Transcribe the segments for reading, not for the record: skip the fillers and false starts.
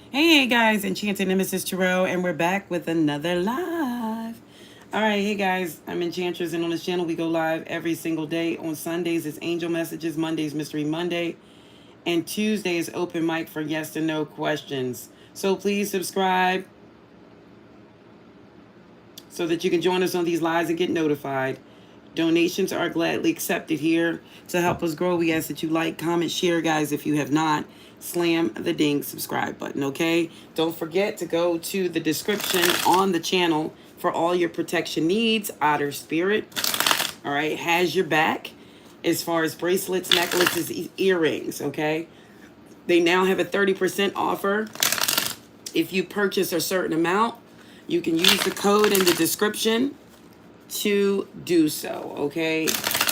Hey guys, Enchanted Nemesis Tarot, and we're back with another live. All right, hey guys, I'm Enchantress, and on this channel we go live every single day. On Sundays it's Angel Messages, Mondays Mystery Monday, and Tuesday is open mic for yes and no questions. So please subscribe so that you can join us on these lives and get notified. Donations are gladly accepted here to help us grow. We ask that you like, comment, share, guys. If you have not, slam the ding subscribe button, okay? Don't forget to go to the description on the channel for all your protection needs. Otter Spirit, all right, has your back as far as bracelets, necklaces, earrings, okay? They now have a 30% offer. If you purchase a certain amount, you can use the code in the description to do so, okay?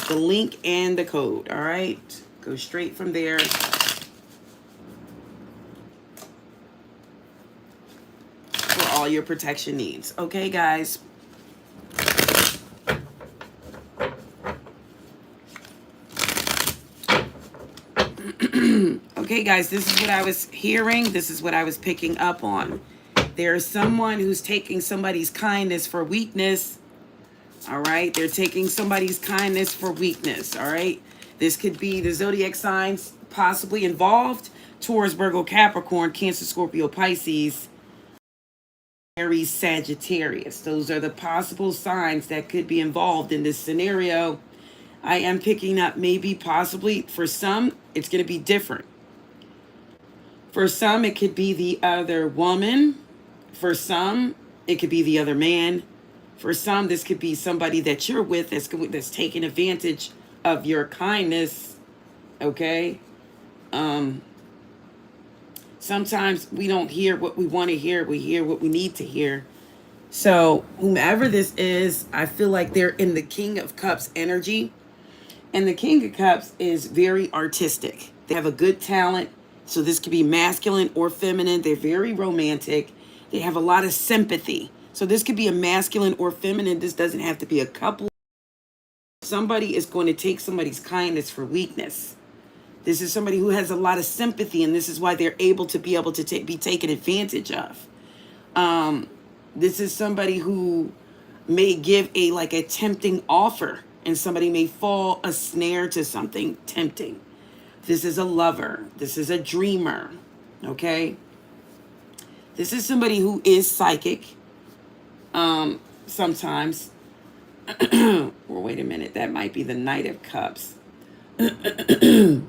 The link and the code, all right? Go straight from there. For all your protection needs, okay, guys? Okay, guys, this is what I was hearing. This is what I was picking up on. There's someone who's taking somebody's kindness for weakness. All right, they're taking somebody's kindness for weakness. All right, this could be the zodiac signs possibly involved: Taurus, Virgo, Capricorn, Cancer, Scorpio, Pisces, Aries, Sagittarius. Those are the possible signs that could be involved in this scenario. I am picking up maybe possibly for some it's going to be different. For some it could be the other woman. For some it could be the other man. For some, this could be somebody that you're with that's taking advantage of your kindness, okay? Sometimes we don't hear what we want to hear. We hear what we need to hear. So whomever this is, I feel like they're in the King of Cups energy. And the King of Cups is very artistic. They have a good talent. So this could be masculine or feminine. They're very romantic. They have a lot of sympathy. So this could be a masculine or feminine. This doesn't have to be a couple. Somebody is going to take somebody's kindness for weakness. This is somebody who has a lot of sympathy, and this is why they're able to be taken advantage of. This is somebody who may give a tempting offer, and somebody may fall a snare to something tempting. This is a lover. This is a dreamer. Okay? This is somebody who is psychic. Sometimes, well, wait a minute, that might be the Knight of Cups. I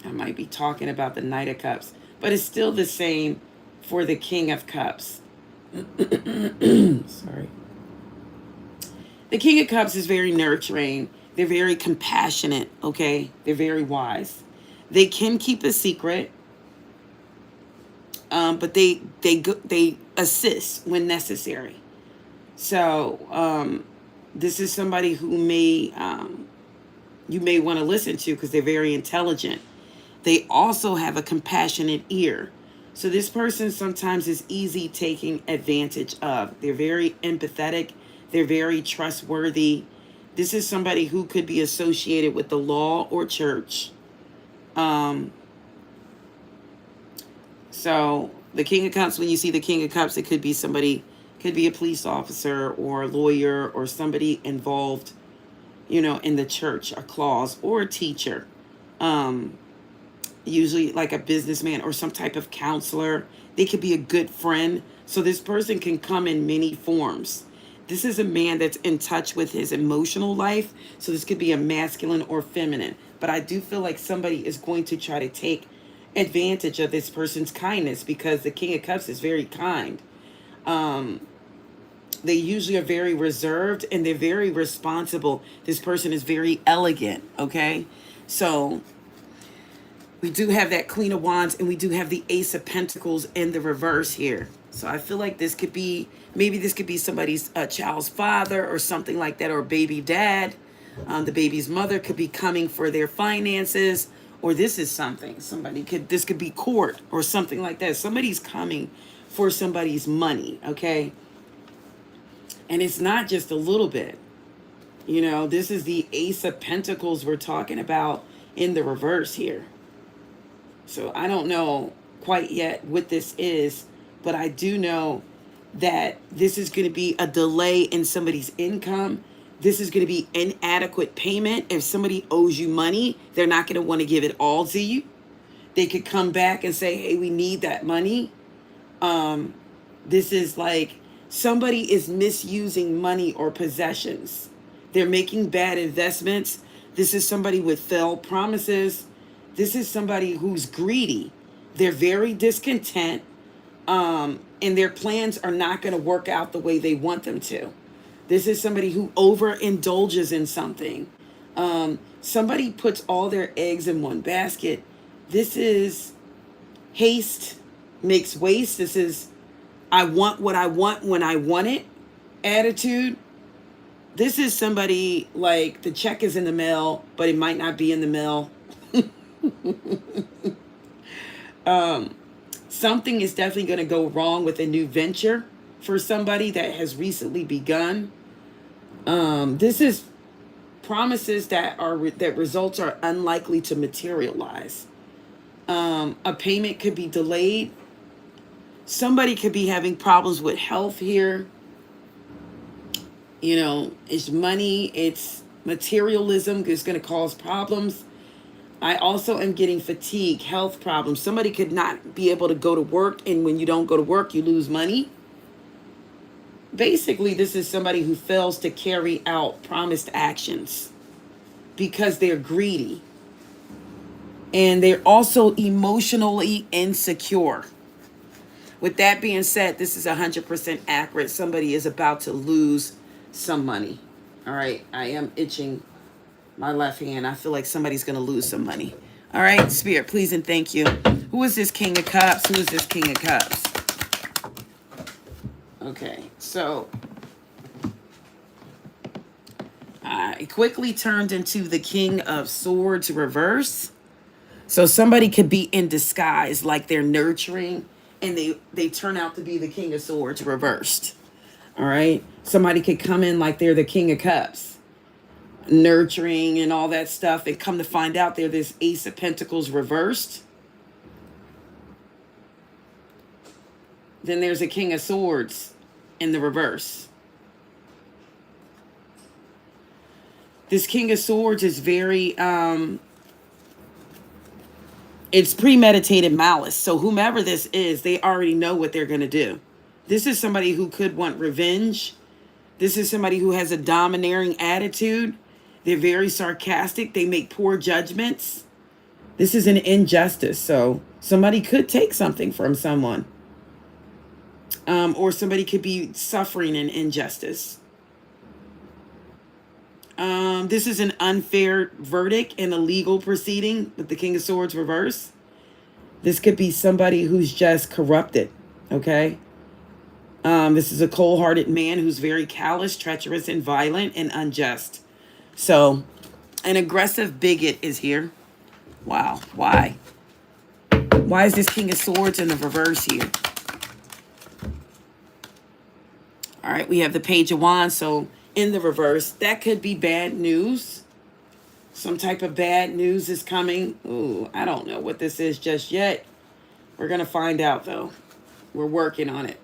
might be talking about the Knight of Cups, but it's still the same for the King of Cups. Sorry. The King of Cups is very nurturing. They're very compassionate, okay? They're very wise. They can keep a secret. But they assist when necessary. So this is somebody who you may want to listen to because they're very intelligent. They also have a compassionate ear. So this person sometimes is easy taking advantage of. They're very empathetic. They're very trustworthy. This is somebody who could be associated with the law or church. So the King of Cups, when you see the King of Cups, it could be somebody, could be a police officer or a lawyer or somebody involved, in the church, a clause, or a teacher. Usually like a businessman or some type of counselor. They could be a good friend. So this person can come in many forms. This is a man that's in touch with his emotional life. So this could be a masculine or feminine. But I do feel like somebody is going to try to take advantage of this person's kindness because the King of Cups is very kind. They usually are very reserved and they're very responsible. This person is very elegant, okay? So we do have that Queen of Wands and we do have the Ace of Pentacles in the reverse here. So I feel like this could be, maybe this could be somebody's child's father or something like that, or baby dad. The baby's mother could be coming for their finances, or this is something. This could be court or something like that. Somebody's coming for somebody's money, okay? And it's not just a little bit. This is the Ace of Pentacles we're talking about in the reverse here. So I don't know quite yet what this is, but I do know that this is going to be a delay in somebody's income. This is going to be inadequate payment. If somebody owes you money, they're not going to want to give it all to you. They could come back and say, hey, we need that money. This is like somebody is misusing money or possessions. They're making bad investments. This is somebody with failed promises. This is somebody who's greedy. They're very discontent, and their plans are not going to work out the way they want them to. This is somebody who overindulges in something. Somebody puts all their eggs in one basket. This is haste makes waste. This is I want what I want when I want it attitude. This is somebody like the check is in the mail, but it might not be in the mail. Something is definitely going to go wrong with a new venture for somebody that has recently begun. This is promises that results are unlikely to materialize. A payment could be delayed. Somebody could be having problems with health here. You know, it's money, it's materialism is going to cause problems. I also am getting fatigue, health problems. Somebody could not be able to go to work, and when you don't go to work, you lose money. Basically, this is somebody who fails to carry out promised actions because they're greedy. And they're also emotionally insecure. With that being said, this is 100% accurate. Somebody is about to lose some money. All right, I am itching my left hand. I feel like somebody's going to lose some money. All right, Spirit, please and thank you. Who is this King of Cups? Who is this King of Cups? Okay, so it quickly turned into the King of Swords reverse. So somebody could be in disguise, like they're nurturing, and they turn out to be the King of Swords reversed. All right, somebody could come in like they're the King of Cups, nurturing and all that stuff, and come to find out they're this Ace of Pentacles reversed. Then there's a King of Swords in the reverse. This King of Swords is very it's premeditated malice. So whomever this is, they already know what they're going to do. This is somebody who could want revenge. This is somebody who has a domineering attitude. They're very sarcastic. They make poor judgments. This is an injustice. So somebody could take something from someone. Or somebody could be suffering an injustice. This is an unfair verdict in a legal proceeding with the King of Swords reverse. This could be somebody who's just corrupted, okay? This is a cold-hearted man who's very callous, treacherous, and violent, and unjust. So, an aggressive bigot is here. Wow, why? Why is this King of Swords in the reverse here? All right, we have the Page of Wands, so in the reverse, that could be bad news. Some type of bad news is coming. Ooh, I don't know what this is just yet. We're going to find out, though. We're working on it.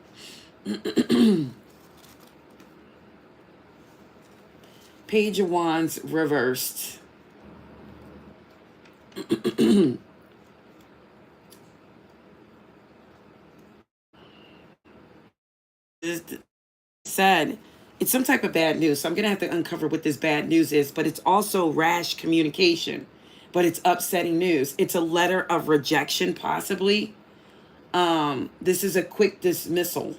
Page of Wands reversed. Said it's some type of bad news, so I'm gonna have to uncover what this bad news is, but it's also rash communication, but it's upsetting news. It's a letter of rejection, possibly. This is a quick dismissal,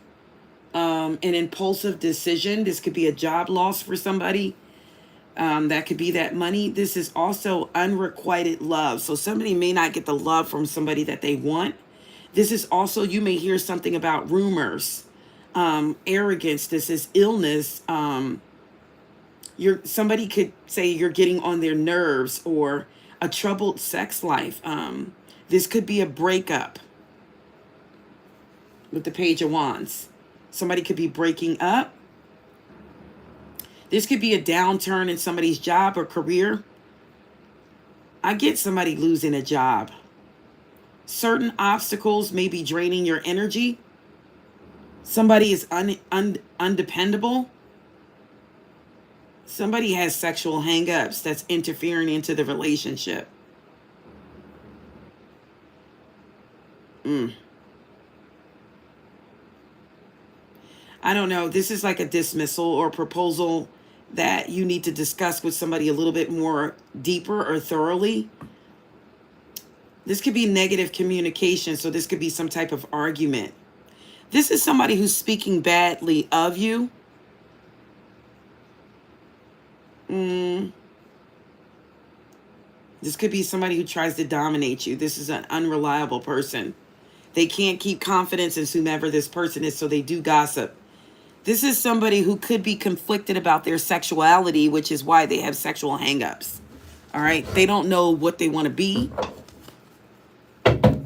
an impulsive decision. This could be a job loss for somebody. That could be that money. This is also unrequited love, so somebody may not get the love from somebody that they want. This is also, you may hear something about rumors, arrogance. This is illness. Somebody could say you're getting on their nerves, or a troubled sex life. This could be a breakup with the Page of Wands. Somebody could be breaking up. This could be a downturn in somebody's job or career. I get somebody losing a job. Certain obstacles may be draining your energy. Somebody is undependable. Somebody has sexual hang-ups that's interfering into the relationship. I don't know. This is like a dismissal or proposal that you need to discuss with somebody a little bit more deeper or thoroughly. This could be negative communication, so this could be some type of argument. This is somebody who's speaking badly of you. This could be somebody who tries to dominate you. This is an unreliable person. They can't keep confidence in whomever this person is, so they do gossip. This is somebody who could be conflicted about their sexuality, which is why they have sexual hang-ups. All right? They don't know what they want to be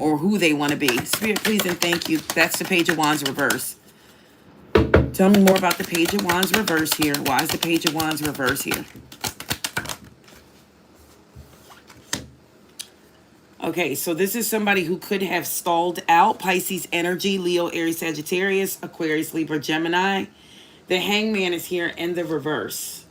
or who they want to be. Spirit, please and thank you. That's the Page of Wands reverse. Tell me more about the Page of Wands reverse here. Why is the Page of Wands reverse here? Okay, so this is somebody who could have stalled out. Pisces energy, Leo, Aries, Sagittarius, Aquarius, Libra, Gemini. The Hangman is here in the reverse.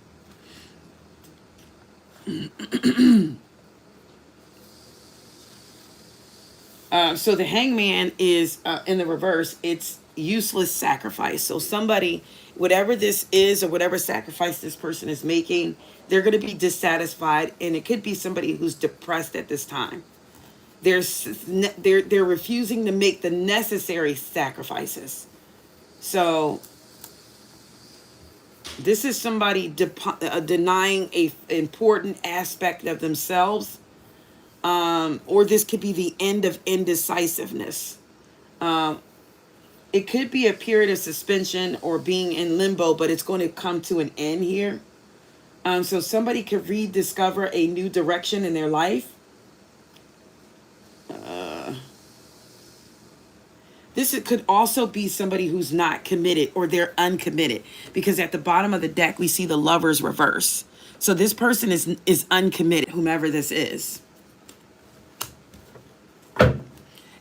So the Hangman is in the reverse. It's useless sacrifice. So somebody, whatever this is or whatever sacrifice this person is making, they're going to be dissatisfied. And it could be somebody who's depressed at this time. They're refusing to make the necessary sacrifices. So this is somebody denying a important aspect of themselves, or this could be the end of indecisiveness. It could be a period of suspension or being in limbo, but it's going to come to an end here. So somebody could rediscover a new direction in their life. This could also be somebody who's not committed or they're uncommitted, because at the bottom of the deck, we see the Lovers reverse. So this person is uncommitted, whomever this is.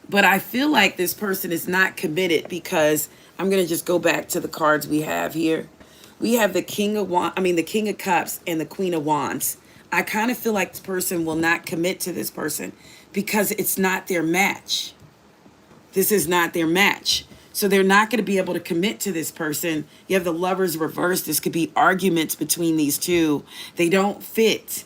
But I feel like this person is not committed because I'm going to just go back to the cards we have here. We have the King of the King of Cups and the Queen of Wands. I kind of feel like this person will not commit to this person because it's not their match. This is not their match. So they're not going to be able to commit to this person. You have the Lovers reversed. This could be arguments between these two. They don't fit.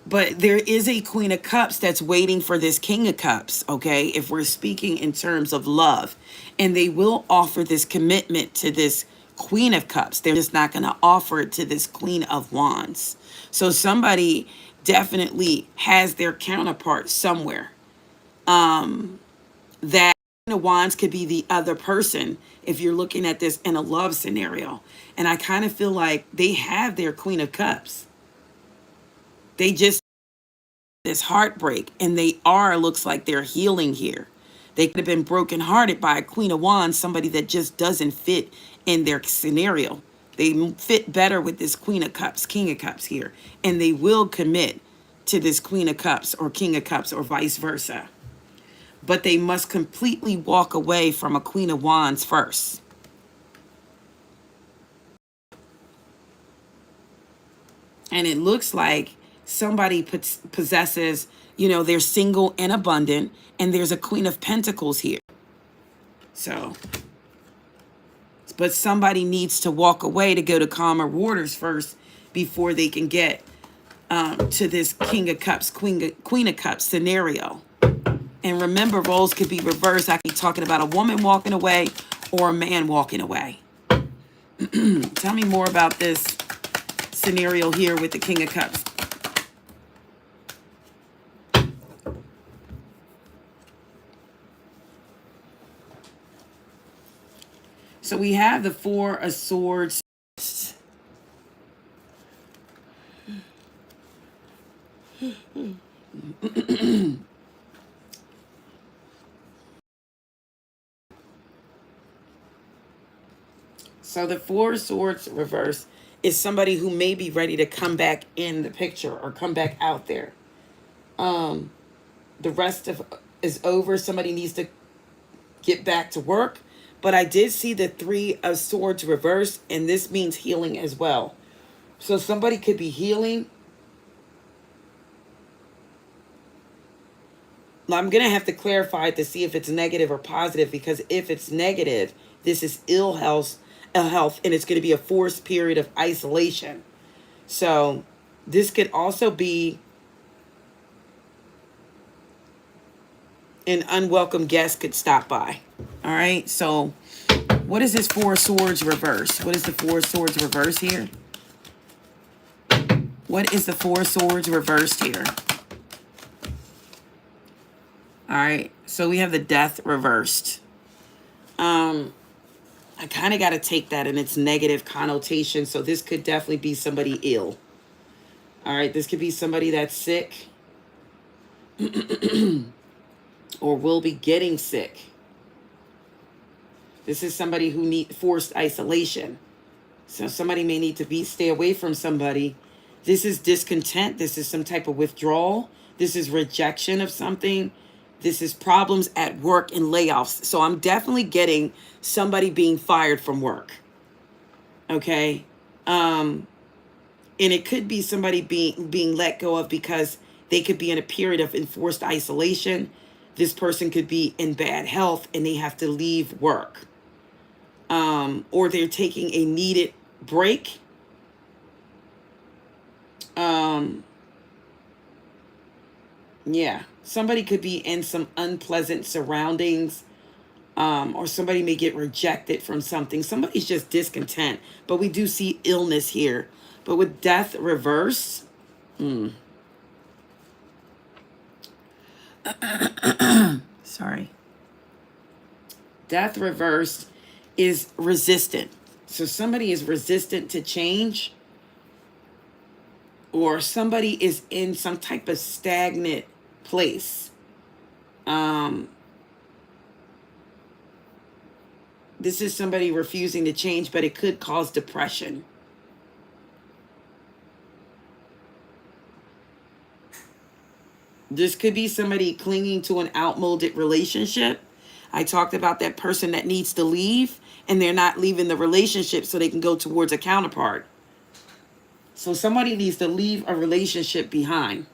But there is a Queen of Cups that's waiting for this King of Cups, okay? If we're speaking in terms of love. And they will offer this commitment to this Queen of Cups. They're just not going to offer it to this Queen of Wands. So somebody definitely has their counterpart somewhere. That Queen of Wands could be the other person if you're looking at this in a love scenario. And I kind of feel like they have their Queen of Cups. They just this heartbreak, and looks like they're healing here. They could have been brokenhearted by a Queen of Wands, somebody that just doesn't fit in their scenario. They fit better with this Queen of Cups, King of Cups here, and they will commit to this Queen of Cups or King of Cups or vice versa. But they must completely walk away from a Queen of Wands first. And it looks like somebody possesses, they're single and abundant, and there's a Queen of Pentacles here. So, but somebody needs to walk away to go to calmer waters first before they can get to this King of Cups, Queen of Cups scenario. And remember, roles could be reversed. I could be talking about a woman walking away or a man walking away. Tell me more about this scenario here with the King of Cups. So we have the Four of Swords. So the Four of Swords reverse is somebody who may be ready to come back in the picture or come back out there. The rest of is over. Somebody needs to get back to work. But I did see the 3 of Swords reversed, and this means healing as well. So somebody could be healing. I'm going to have to clarify it to see if it's negative or positive, because if it's negative, this is ill health, and it's going to be a forced period of isolation. So this could also be an unwelcome guest could stop by. All right. So what is this 4 of Swords reverse? What is the 4 of Swords reverse here? What is the 4 of Swords reversed here? All right, so we have the Death reversed. I kind of got to take that in its negative connotation. So this could definitely be somebody ill. All right, this could be somebody that's sick or will be getting sick. This is somebody who needs forced isolation. So somebody may need to stay away from somebody. This is discontent. This is some type of withdrawal. This is rejection of something. This is problems at work and layoffs. So I'm definitely getting somebody being fired from work. Okay. And it could be somebody being let go of because they could be in a period of enforced isolation. This person could be in bad health and they have to leave work. Or they're taking a needed break. Yeah, somebody could be in some unpleasant surroundings, or somebody may get rejected from something. Somebody's just discontent, but we do see illness here. But with Death reverse, sorry. Death reversed is resistant. So somebody is resistant to change, or somebody is in some type of stagnant place. This is somebody refusing to change, but it could cause depression. This could be somebody clinging to an outmoded relationship. I talked about that person that needs to leave, and they're not leaving the relationship so they can go towards a counterpart. So somebody needs to leave a relationship behind,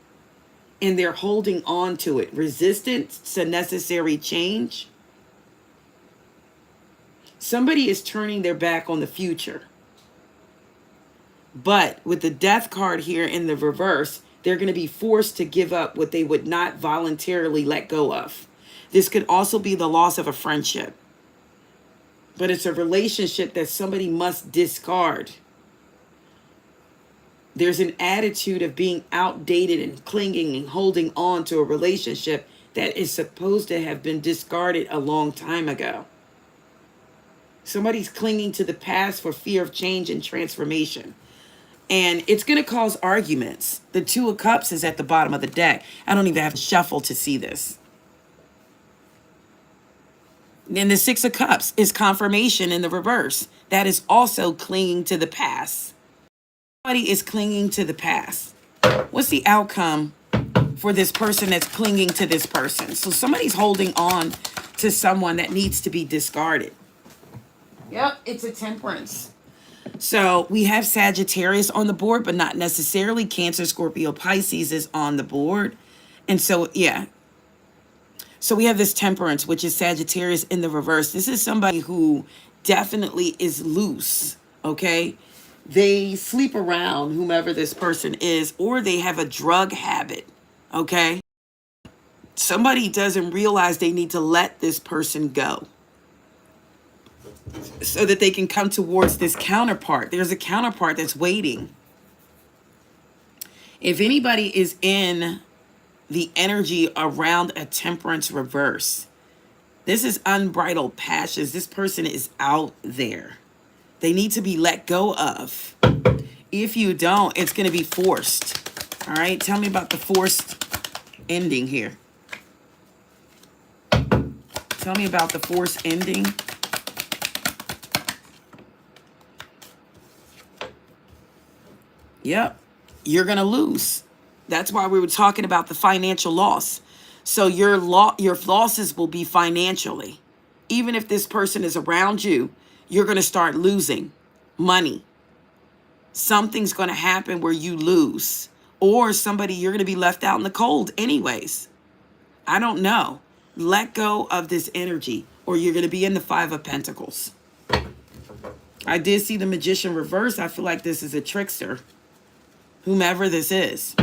and they're holding on to it. Resistance to necessary change. Somebody is turning their back on the future. But with the Death card here in the reverse, they're going to be forced to give up what they would not voluntarily let go of. This could also be the loss of a friendship. But it's a relationship that somebody must discard. There's an attitude of being outdated and clinging and holding on to a relationship that is supposed to have been discarded a long time ago. Somebody's clinging to the past for fear of change and transformation. And it's going to cause arguments. The 2 of Cups is at the bottom of the deck. I don't even have to shuffle to see this. Then the 6 of Cups is confirmation in the reverse. That is also clinging to the past. Somebody is clinging to the past. What's the outcome for this person that's clinging to this person? So somebody's holding on to someone that needs to be discarded. Yep, it's a Temperance. So we have Sagittarius on the board, but not necessarily. Cancer, Scorpio, Pisces is on the board. And so, yeah. So we have this Temperance, which is Sagittarius in the reverse. This is somebody who definitely is loose, okay? They sleep around whomever this person is, or they have a drug habit, okay? Somebody doesn't realize they need to let this person go so that they can come towards this counterpart. There's a counterpart that's waiting. If anybody is in the energy around a Temperance reverse, this is unbridled passions. This person is out there. They need to be let go of. If you don't, it's going to be forced. All right, tell me about the forced ending here. Tell me about the forced ending. Yep, you're going to lose. That's why we were talking about the financial loss. So your losses will be financially. Even if this person is around you, you're going to start losing money. Something's going to happen where you lose, or somebody, you're going to be left out in the cold anyways. I don't know. Let go of this energy, or you're going to be in the Five of Pentacles. I did see the Magician reverse. I feel like this is a trickster, whomever this is.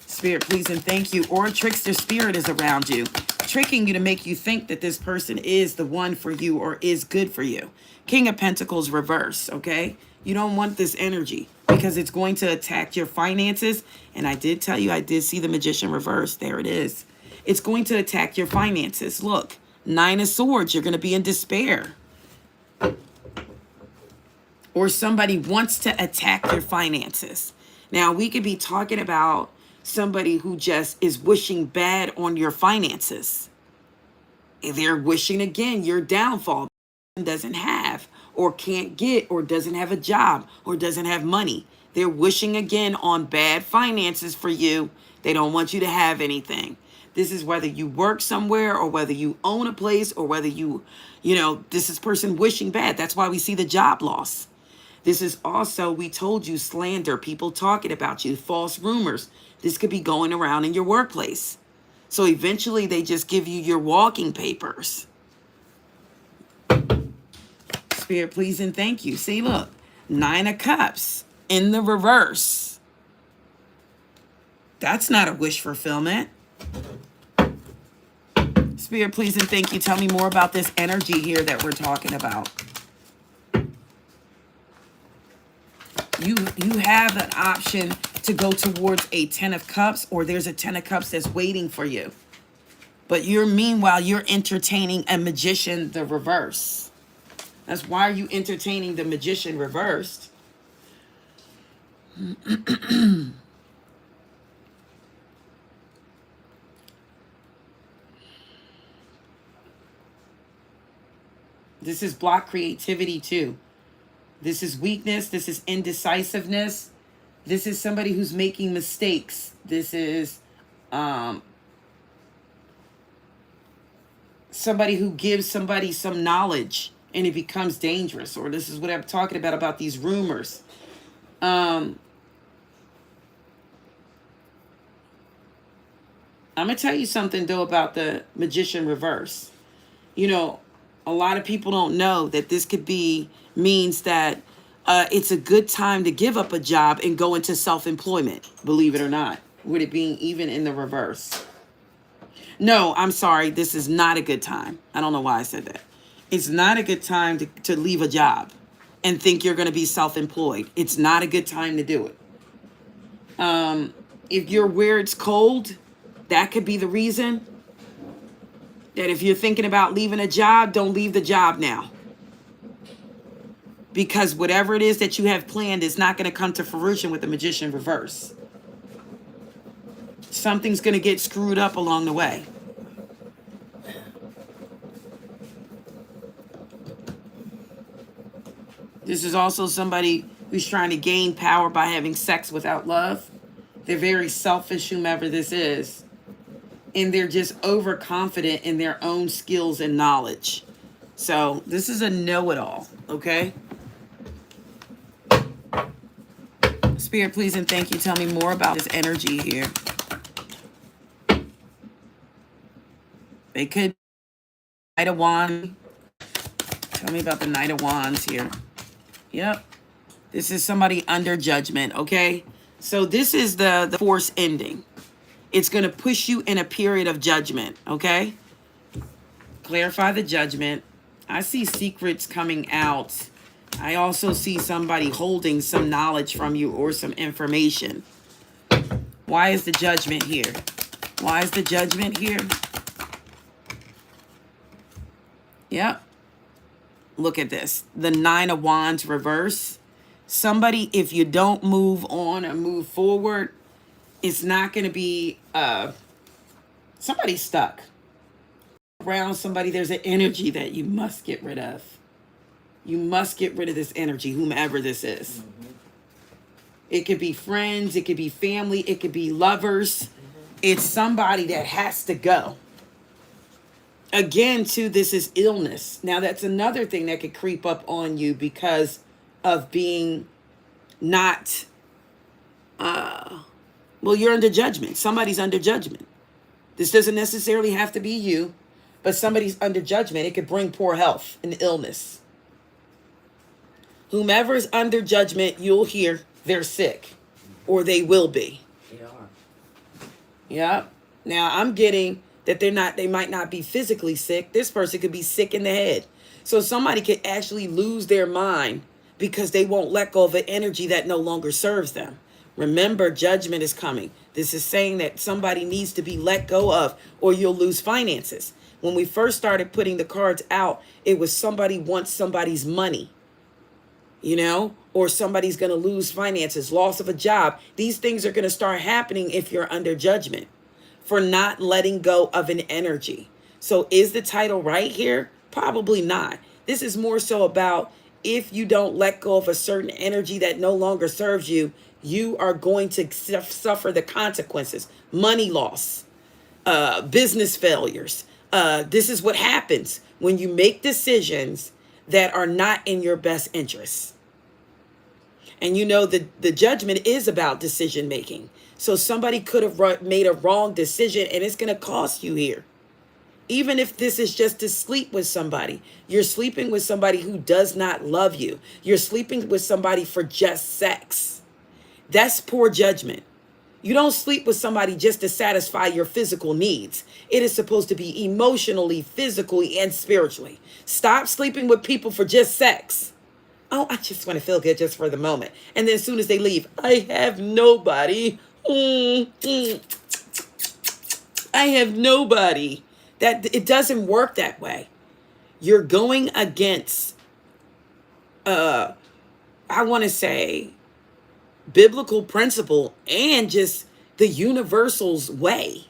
Spirit, please and thank you. Or a trickster spirit is around you, tricking you to make you think that this person is the one for you or is good for you. King of Pentacles reverse, okay? You don't want this energy because it's going to attack your finances. And I did tell you, I did see the Magician reverse. There it is. It's going to attack your finances. Look, Nine of Swords, you're going to be in despair. Or somebody wants to attack your finances. Now, we could be talking about somebody who just is wishing bad on your finances. They're wishing, again, your downfall. Doesn't have or can't get or doesn't have a job or doesn't have money. They're wishing, again, on bad finances for you. They don't want you to have anything. This is whether you work somewhere or whether you own a place or whether this is person wishing bad. That's why we see the job loss. This is also, we told you, slander, people talking about you, false rumors. This could be going around in your workplace. So eventually they just give you your walking papers. Spirit, please and thank you. See, look, Nine of Cups in the reverse. That's not a wish fulfillment. Spirit, please and thank you. Tell me more about this energy here that we're talking about. You have an option to go towards a Ten of Cups, or there's a Ten of Cups that's waiting for you. But meanwhile, you're entertaining a Magician, the reverse. That's why are you entertaining the Magician reversed? This is block creativity too. This is weakness. This is indecisiveness. This is somebody who's making mistakes. This is somebody who gives somebody some knowledge and it becomes dangerous. Or this is what I'm talking about these rumors. I'm going to tell you something, though, about the Magician reverse. A lot of people don't know that this could means that it's a good time to give up a job and go into self-employment, believe it or not, with it being even in the reverse. No, I'm sorry. This is not a good time. I don't know why I said that. It's not a good time to leave a job and think you're going to be self-employed. It's not a good time to do it. If you're where it's cold, that could be the reason. That if you're thinking about leaving a job, don't leave the job now. Because whatever it is that you have planned is not going to come to fruition with the Magician reverse. Something's going to get screwed up along the way. This is also somebody who's trying to gain power by having sex without love. They're very selfish, whomever this is. And they're just overconfident in their own skills and knowledge. So this is a know-it-all, okay? Spirit, please and thank you. Tell me more about this energy here. They could be Knight of Wands. Tell me about the Knight of Wands here. Yep. This is somebody under judgment, okay? So this is the force ending. It's going to push you in a period of judgment, okay? Clarify the judgment. I see secrets coming out. I also see somebody holding some knowledge from you or some information. Why is the judgment here? Why is the judgment here? Yep. Look at this. The Nine of Wands reverse. Somebody, if you don't move on or move forward, it's not going to be somebody stuck around somebody. There's an energy that you must get rid of. You must get rid of this energy, whomever this is. Mm-hmm. It could be friends. It could be family. It could be lovers. Mm-hmm. It's somebody that has to go. Again, too, this is illness. Now, that's another thing that could creep up on you because of being not, well, you're under judgment. Somebody's under judgment. This doesn't necessarily have to be you, but somebody's under judgment. It could bring poor health and illness. Whomever's under judgment, you'll hear they're sick, or they will be. They are. Yeah. Now I'm getting that they might not be physically sick. This person could be sick in the head. So somebody could actually lose their mind because they won't let go of an energy that no longer serves them. Remember, judgment is coming. This is saying that somebody needs to be let go of, or you'll lose finances. When we first started putting the cards out, it was somebody wants somebody's money, you know, or somebody's going to lose finances, loss of a job. These things are going to start happening if you're under judgment for not letting go of an energy. So is the title right here? Probably not. This is more so about if you don't let go of a certain energy that no longer serves you, you are going to suffer the consequences. Money loss, business failures. This is what happens when you make decisions that are not in your best interests. And you know, the judgment is about decision making. So somebody could have made a wrong decision and it's going to cost you here. Even if this is just to sleep with somebody, you're sleeping with somebody who does not love you. You're sleeping with somebody for just sex. That's poor judgment. You don't sleep with somebody just to satisfy your physical needs. It is supposed to be emotionally, physically, and spiritually. Stop sleeping with people for just sex. Oh, I just want to feel good just for the moment. And then as soon as they leave, I have nobody. I have nobody. That it doesn't work that way. You're going against, I want to say, biblical principle and just the universal's way.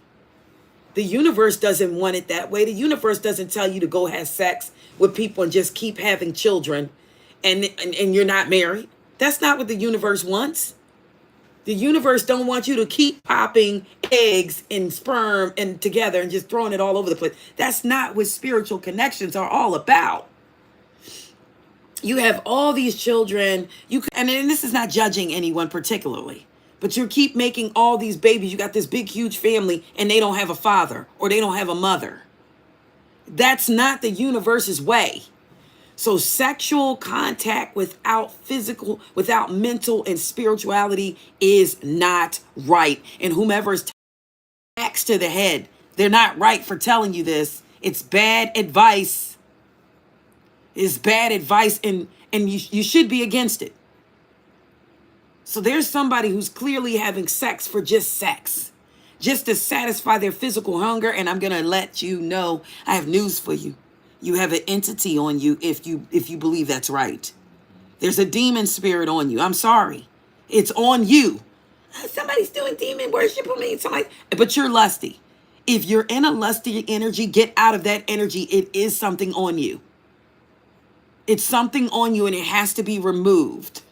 The universe doesn't want it that way. The universe doesn't tell you to go have sex with people and just keep having children and you're not married. That's not what the universe wants. The universe don't want you to keep popping eggs and sperm and together and just throwing it all over the place. That's not what spiritual connections are all about. You have all these children, and this is not judging anyone particularly, but you keep making all these babies. You got this big, huge family, and they don't have a father or they don't have a mother. That's not the universe's way. So sexual contact without physical, without mental and spirituality is not right. And whomever is taxed to the head, they're not right for telling you this. It's bad advice. Is bad advice, and you should be against it. So there's somebody who's clearly having sex for just sex, just to satisfy their physical hunger. And I'm gonna let you know, I have news for you. You have an entity on you if you believe that's right. There's a demon spirit on you. I'm sorry, it's on you. Somebody's doing demon worship on me. But you're lusty. If you're in a lusty energy, get out of that energy. It is something on you. It's something on you and it has to be removed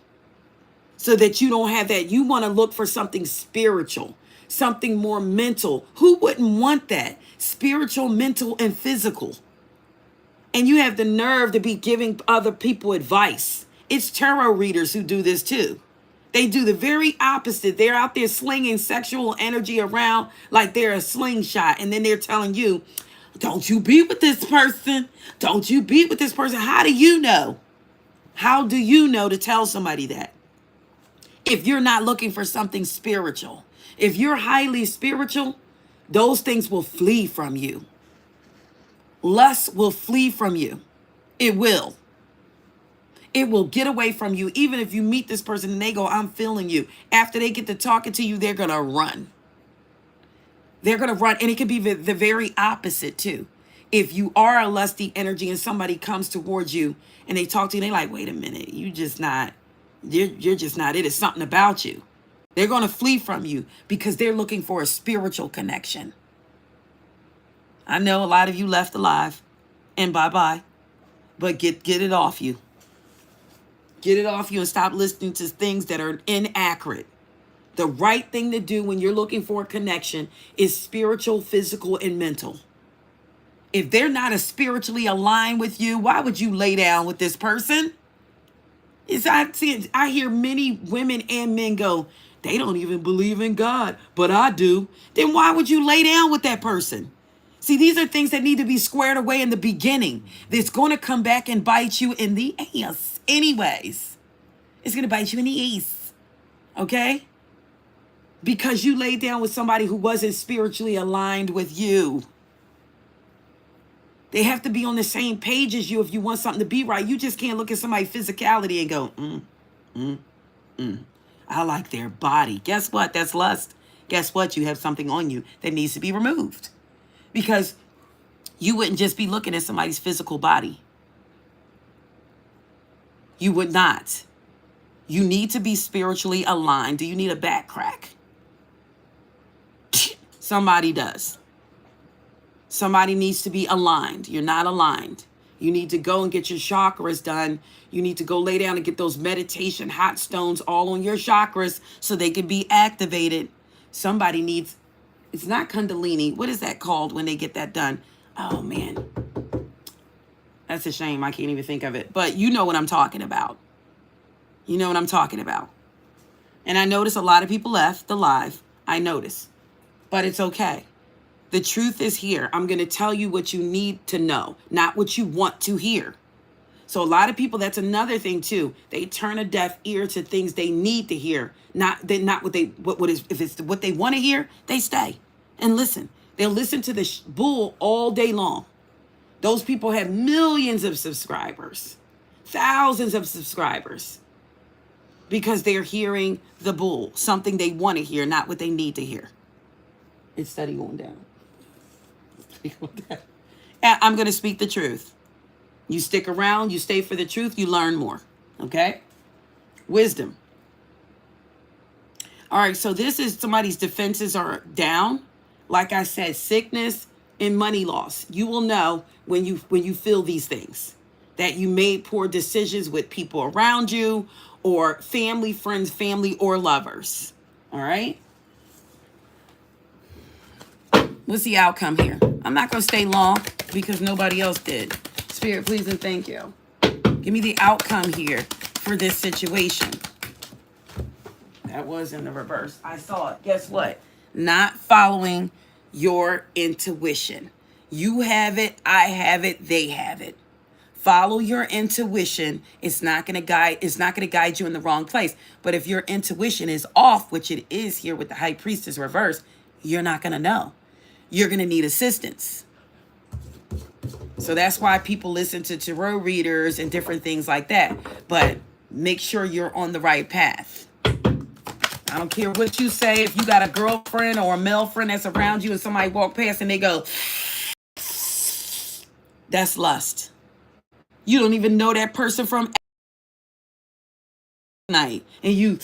so that you don't have that. You want to look for something spiritual, something more mental. Who wouldn't want that? Spiritual, mental, and physical. And you have the nerve to be giving other people advice. It's tarot readers who do this too. They do the very opposite. They're out there slinging sexual energy around like they're a slingshot. And then they're telling you, don't you be with this person. Don't you be with this person. How do you know? How do you know to tell somebody that? If you're not looking for something spiritual, if you're highly spiritual, those things will flee from you. Lust will flee from you. It will. It will get away from you. Even if you meet this person and they go, I'm feeling you. After they get to talking to you, they're going to run. They're going to run. And it could be the very opposite too. If you are a lusty energy and somebody comes towards you and they talk to you, they're like, wait a minute, you're just not it. It's something about you. They're going to flee from you because they're looking for a spiritual connection. I know a lot of you left alive and bye-bye, but get it off you. Get it off you and stop listening to things that are inaccurate. The right thing to do when you're looking for a connection is spiritual, physical, and mental. If they're not as spiritually aligned with you, why would you lay down with this person? I hear many women and men go, they don't even believe in God, but I do. Then why would you lay down with that person? See, these are things that need to be squared away in the beginning. That's going to come back and bite you in the ass anyways. It's going to bite you in the ass. Okay? Because you laid down with somebody who wasn't spiritually aligned with you. They have to be on the same page as you if you want something to be right. You just can't look at somebody's physicality and go, I like their body. Guess what? That's lust. Guess what? You have something on you that needs to be removed. Because you wouldn't just be looking at somebody's physical body. You would not. You need to be spiritually aligned. Do you need a back crack? Somebody does. Somebody needs to be aligned. You're not aligned. You need to go and get your chakras done. You need to go lay down and get those meditation hot stones all on your chakras so they can be activated. Somebody needs, it's not Kundalini. What is that called when they get that done? Oh, man. That's a shame. I can't even think of it. But you know what I'm talking about. You know what I'm talking about. And I notice a lot of people left the live. I notice. But it's okay. The truth is here. I'm going to tell you what you need to know, not what you want to hear. So a lot of people, that's another thing too. They turn a deaf ear to things they need to hear, not if it's what they want to hear, they stay and listen. They'll listen to the bull all day long. Those people have millions of subscribers, thousands of subscribers, because they're hearing the bull, something they want to hear, not what they need to hear. It's steady going down. And I'm going to speak the truth. You stick around, you stay for the truth, you learn more. Okay? Wisdom. All right, so this is somebody's defenses are down. Like I said, sickness and money loss. You will know when you feel these things, that you made poor decisions with people around you or family, friends, family, or lovers. All right? What's the outcome here? I'm not going to stay long because nobody else did. Spirit, please and thank you. Give me the outcome here for this situation. That was in the reverse. I saw it. Guess what? Not following your intuition. You have it. I have it. They have it. Follow your intuition. It's not going to guide you in the wrong place. But if your intuition is off, which it is here with the High Priestess reverse, you're not going to know. You're going to need assistance. So that's why people listen to tarot readers and different things like that. But make sure you're on the right path. I don't care what you say. If you got a girlfriend or a male friend that's around you and somebody walk past and they go, that's lust. You don't even know that person from night. And you,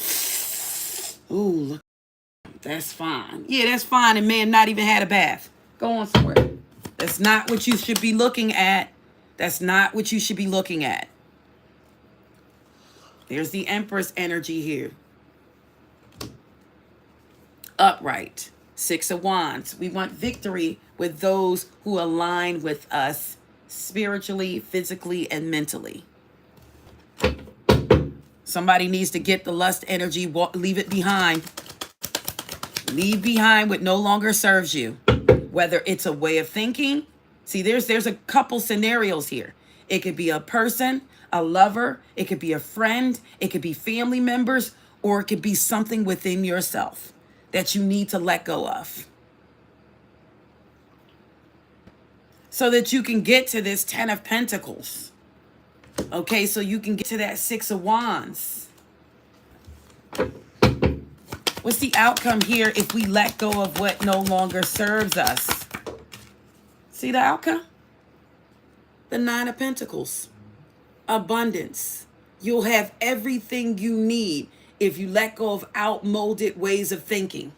ooh, look, that's fine. Yeah, that's fine. And man not even had a bath. Go on somewhere. That's not what you should be looking at. That's not what you should be looking at. There's the Empress energy here. Upright. 6 of Wands. We want victory with those who align with us spiritually, physically, and mentally. Somebody needs to get the lust energy, leave it behind. Leave behind what no longer serves you. Whether it's a way of thinking. See, there's a couple scenarios here. It could be a person, a lover. It could be a friend. It could be family members. Or it could be something within yourself that you need to let go of. So that you can get to this 10 of Pentacles. Okay, so you can get to that 6 of Wands. What's the outcome here if we let go of what no longer serves us? See the outcome? The 9 of Pentacles. Abundance. You'll have everything you need if you let go of outmoded ways of thinking.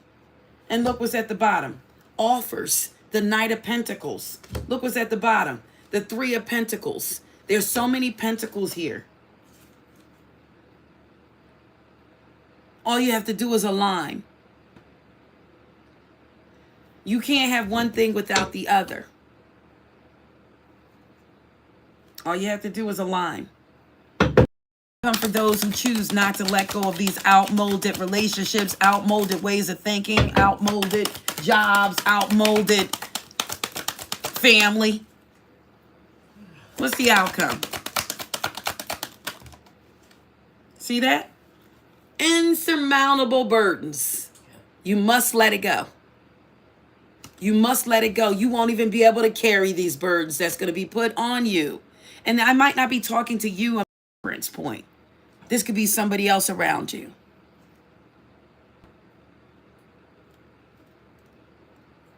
And look what's at the bottom. Offers. The Knight of Pentacles. Look what's at the bottom. The 3 of Pentacles. There's so many pentacles here. All you have to do is align. You can't have one thing without the other. All you have to do is align. Come for those who choose not to let go of these outmoded relationships, outmoded ways of thinking, outmoded jobs, outmoded family. What's the outcome? See that? Insurmountable burdens. You must let it go. You must let it go. You won't even be able to carry these burdens that's going to be put on you. And I might not be talking to you on a reference point. This could be somebody else around you.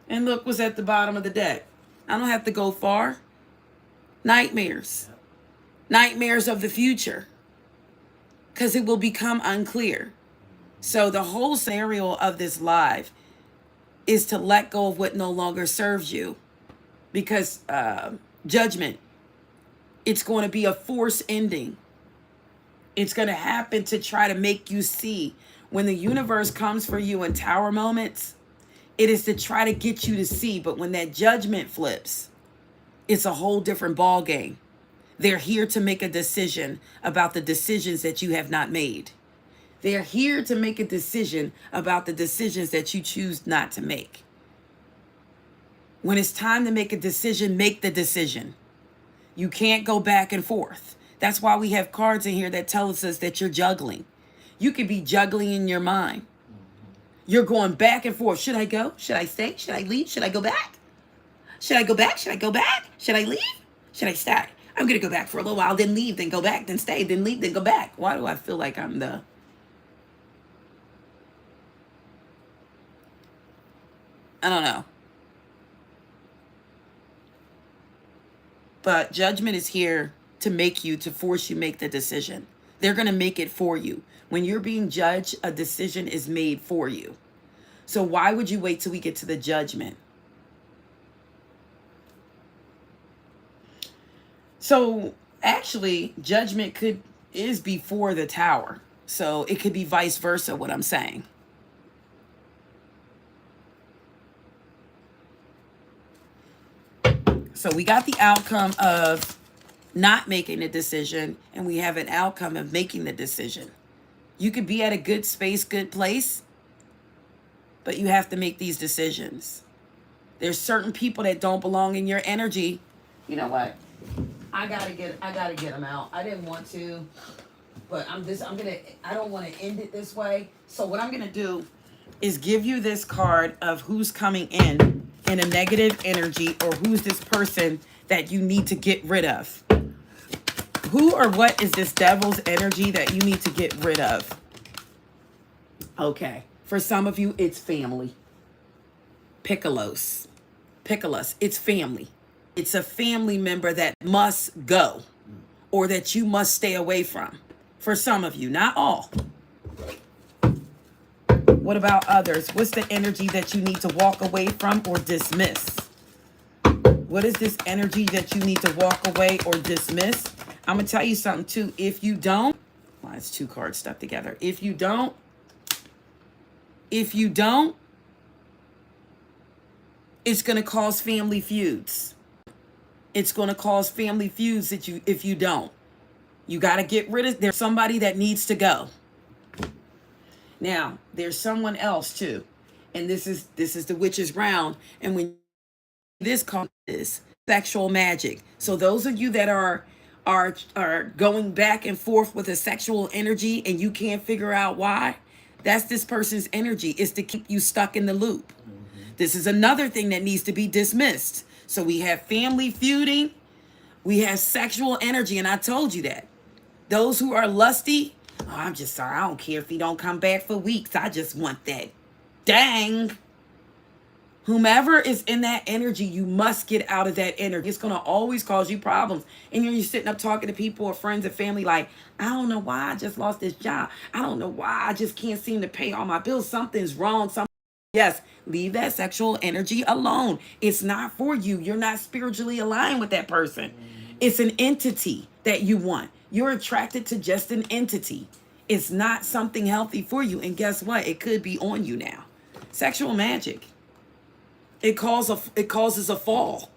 And look what's at the bottom of the deck. I don't have to go far. Nightmares. Nightmares of the future. Because it will become unclear. So the whole scenario of this live is to let go of what no longer serves you. Because judgment, it's going to be a forced ending. It's going to happen to try to make you see. When the universe comes for you in tower moments, it is to try to get you to see. But when that judgment flips, it's a whole different ball game. They're here to make a decision about the decisions that you have not made. They're here to make a decision about the decisions that you choose not to make. When it's time to make a decision, make the decision. You can't go back and forth. That's why we have cards in here that tell us that you're juggling. You could be juggling in your mind. You're going back and forth. Should I go? Should I stay? Should I leave? Should I go back? Should I go back? Should I go back? Should I leave? Should I stay? I'm going to go back for a little while, then leave, then go back, then stay, then leave, then go back. Why do I feel like I'm the... I don't know. But judgment is here to make you, to force you make the decision. They're going to make it for you. When you're being judged, a decision is made for you. So why would you wait till we get to the judgment? So actually, judgment is before the tower. So it could be vice versa, what I'm saying. So we got the outcome of not making a decision, and we have an outcome of making the decision. You could be at a good space, good place, but you have to make these decisions. There's certain people that don't belong in your energy. You know what? I gotta get them out. I didn't want to, but I don't want to end it this way. So what I'm gonna do is give you this card of who's coming in a negative energy, or who's this person that you need to get rid of. Who or what is this devil's energy that you need to get rid of? Okay. For some of you, it's family. Piccolos. It's family. It's a family member that must go, or that you must stay away from. For some of you, not all. What about others? What's the energy that you need to walk away from or dismiss? What is this energy that you need to walk away or dismiss? I'm going to tell you something too. If you don't, well, it's two cards stuck together. If you don't, it's going to cause family feuds. It's going to cause family feuds if you don't. You got to get rid of, there's somebody that needs to go. Now, there's someone else too. And this is the witch's round. And when this card is sexual magic. So those of you that are going back and forth with a sexual energy and you can't figure out why, that's this person's energy, is to keep you stuck in the loop. This is another thing that needs to be dismissed. So we have family feuding, we have sexual energy, and I told you that. Those who are lusty, oh, I'm just sorry, I don't care if he don't come back for weeks. I just want that. Dang. Whomever is in that energy, you must get out of that energy. It's going to always cause you problems. And you're sitting up talking to people or friends and family like, I don't know why I just lost this job. I don't know why I just can't seem to pay all my bills. Something's wrong. Yes, leave that sexual energy alone. It's not for you. You're not spiritually aligned with that person. It's an entity that you want. You're attracted to just an entity. It's not something healthy for you. And guess what? It could be on you now. Sexual magic. It causes a fall.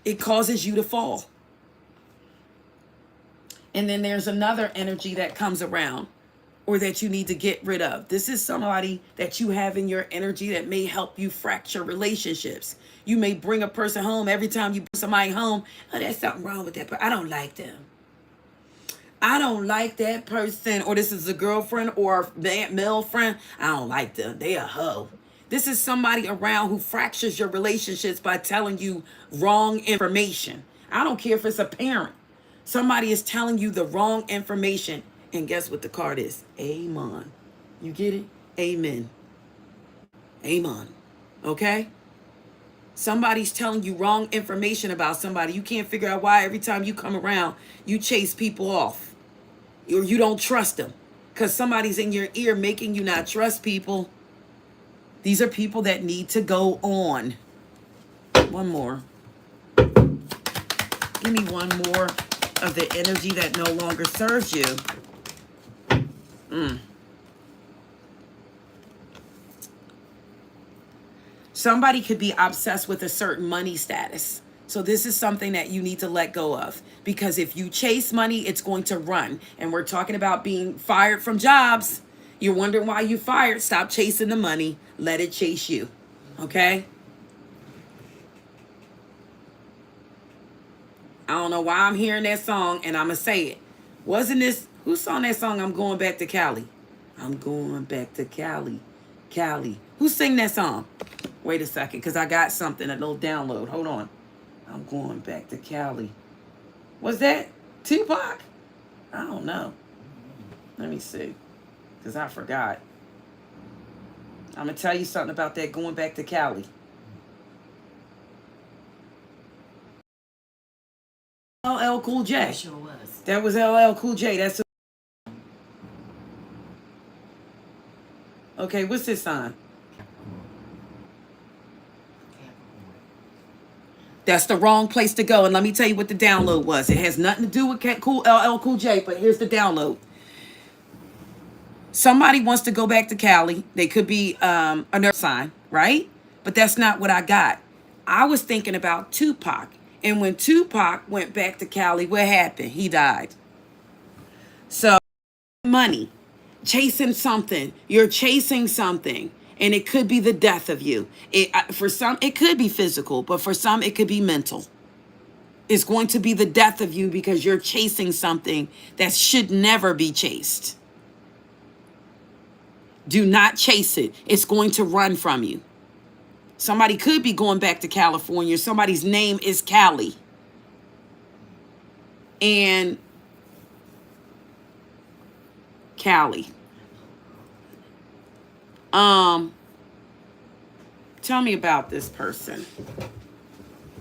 It causes you to fall. And then there's another energy that comes around, or that you need to get rid of. This is somebody that you have in your energy that may help you fracture relationships. You may bring a person home. Every time you bring somebody home, oh, there's something wrong with that person. I don't like them. I don't like that person. Or this is a girlfriend or a male friend. I don't like them. They a hoe. This is somebody around who fractures your relationships by telling you wrong information. I don't care if it's a parent. Somebody is telling you the wrong information. And guess what the card is? Amen. You get it? Amen. Amen. Okay? Somebody's telling you wrong information about somebody. You can't figure out why every time you come around, you chase people off. Or you don't trust them. Because somebody's in your ear making you not trust people. These are people that need to go on. One more. Give me one more of the energy that no longer serves you. Somebody could be obsessed with a certain money status. So this is something that you need to let go of. Because if you chase money, it's going to run. And we're talking about being fired from jobs. You're wondering why you fired. Stop chasing the money. Let it chase you. Okay? I don't know why I'm hearing that song, and I'm going to say it. Wasn't this, who sang that song, I'm Going Back to Cali? I'm going back to Cali. Cali. Who sang that song? Wait a second, because I got something, a little download. Hold on. I'm going back to Cali. Was that Tupac? I don't know. Let me see, because I forgot. I'm going to tell you something about that going back to Cali. LL Cool J. That sure was. That was LL Cool J. That's okay. What's this sign? That's the wrong place to go. And let me tell you what the download was. It has nothing to do with LL Cool J, but here's the download. Somebody wants to go back to Cali. They could be another sign, right? But that's not what I got. I was thinking about Tupac. And when Tupac went back to Cali, what happened? He died. So, money, chasing something. You're chasing something. And it could be the death of you. For some, it could be physical. But for some, it could be mental. It's going to be the death of you because you're chasing something that should never be chased. Do not chase it. It's going to run from you. Somebody could be going back to California. Somebody's name is Cali. And Cali. Tell me about this person.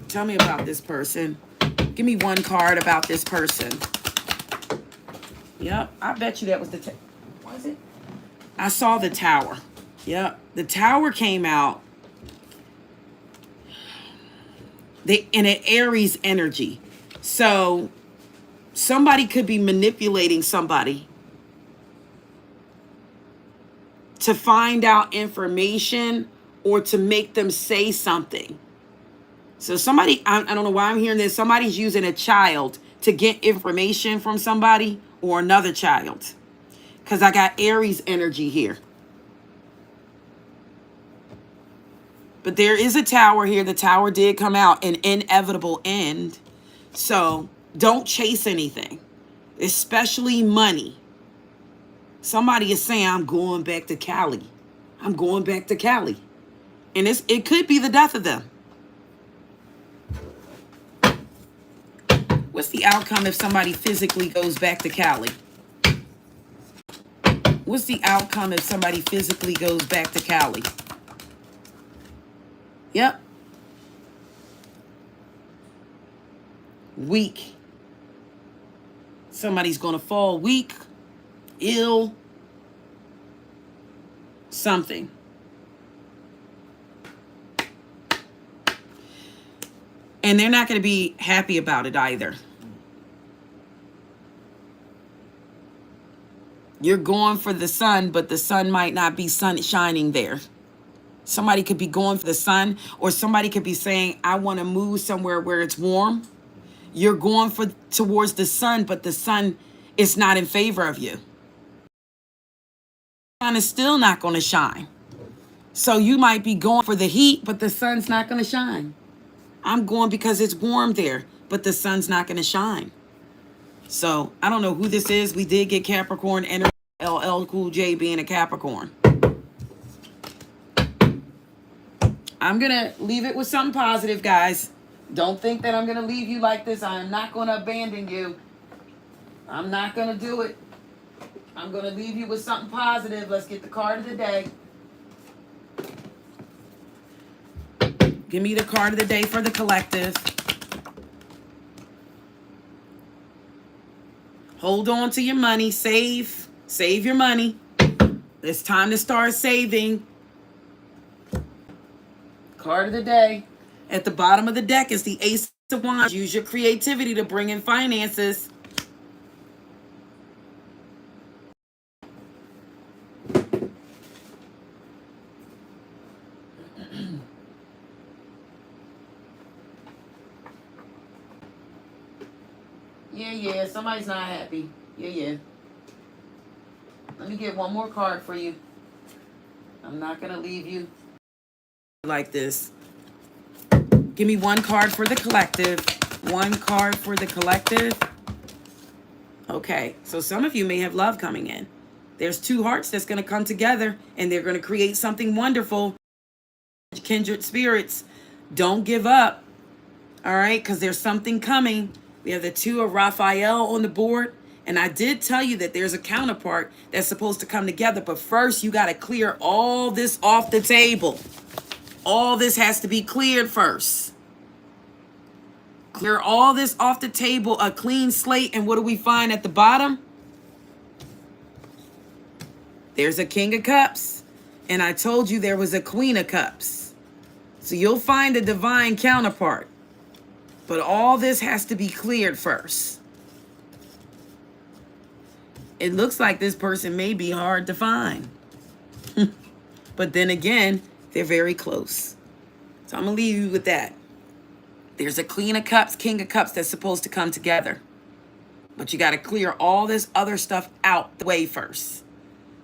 Tell me about this person. Give me one card about this person. Yep, I bet you that was the was it? I saw the tower. Yep, the tower came out. In an Aries energy. So somebody could be manipulating somebody to find out information or to make them say something. So somebody, I don't know why I'm hearing this. Somebody's using a child to get information from somebody or another child. Because I got Aries energy here. But there is a tower here. The tower did come out, an inevitable end. So don't chase anything, especially money. Somebody is saying, I'm going back to Cali. I'm going back to Cali. And it could be the death of them. What's the outcome if somebody physically goes back to Cali? What's the outcome if somebody physically goes back to Cali? Yep. Weak. Somebody's going to fall weak, ill, something. And they're not going to be happy about it either. You're going for the sun, but the sun might not be sun shining there. Somebody could be going for the sun, or somebody could be saying, I want to move somewhere where it's warm. You're going for towards the sun, but the sun is not in favor of you. The sun is still not going to shine. So you might be going for the heat, but the sun's not going to shine. I'm going because it's warm there, but the sun's not going to shine. So I don't know who this is. We did get Capricorn energy, LL Cool J being a Capricorn. I'm going to leave it with something positive, guys. Don't think that I'm going to leave you like this. I am not going to abandon you. I'm not going to do it. I'm going to leave you with something positive. Let's get the card of the day. Give me the card of the day for the collective. Hold on to your money. Save. Save your money. It's time to start saving. Card of the day. At the bottom of the deck is the Ace of Wands. Use your creativity to bring in finances. Yeah, somebody's not happy. Yeah. Let me get one more card for you. I'm not going to leave you like this. Give me one card for the collective. One card for the collective. Okay, so some of you may have love coming in. There's two hearts that's going to come together, and they're going to create something wonderful. Kindred spirits, don't give up. All right, because there's something coming. We have the two of Raphael on the board. And I did tell you that there's a counterpart that's supposed to come together. But first, you got to clear all this off the table. All this has to be cleared first. Clear all this off the table, a clean slate. And what do we find at the bottom? There's a King of Cups. And I told you there was a Queen of Cups. So you'll find a divine counterpart. But all this has to be cleared first. It looks like this person may be hard to find. But then again, they're very close. So I'm going to leave you with that. There's a Queen of Cups, King of Cups that's supposed to come together. But you got to clear all this other stuff out the way first.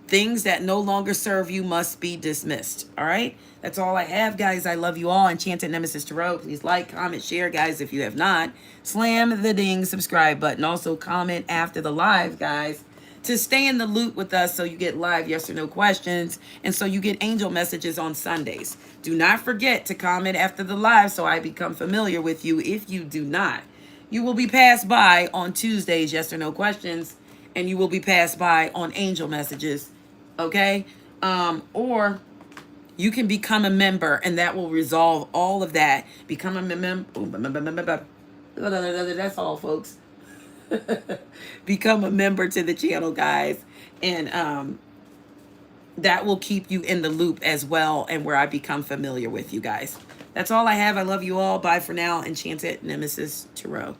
Things that no longer serve you must be dismissed. All right? That's all I have, guys. I love you all. Enchanted Nemesis Tarot. Please like, comment, share, guys, if you have not. Slam the ding subscribe button. Also, comment after the live, guys, to stay in the loop with us so you get live yes or no questions and so you get angel messages on Sundays. Do not forget to comment after the live so I become familiar with you. If you do not, you will be passed by on Tuesdays, yes or no questions, and you will be passed by on angel messages. Okay? Or you can become a member and that will resolve all of that. Become a member. That's all, folks. Become a member to the channel, guys. And that will keep you in the loop as well and where I become familiar with you guys. That's all I have. I love you all. Bye for now. Enchanted Nemesis Tarot.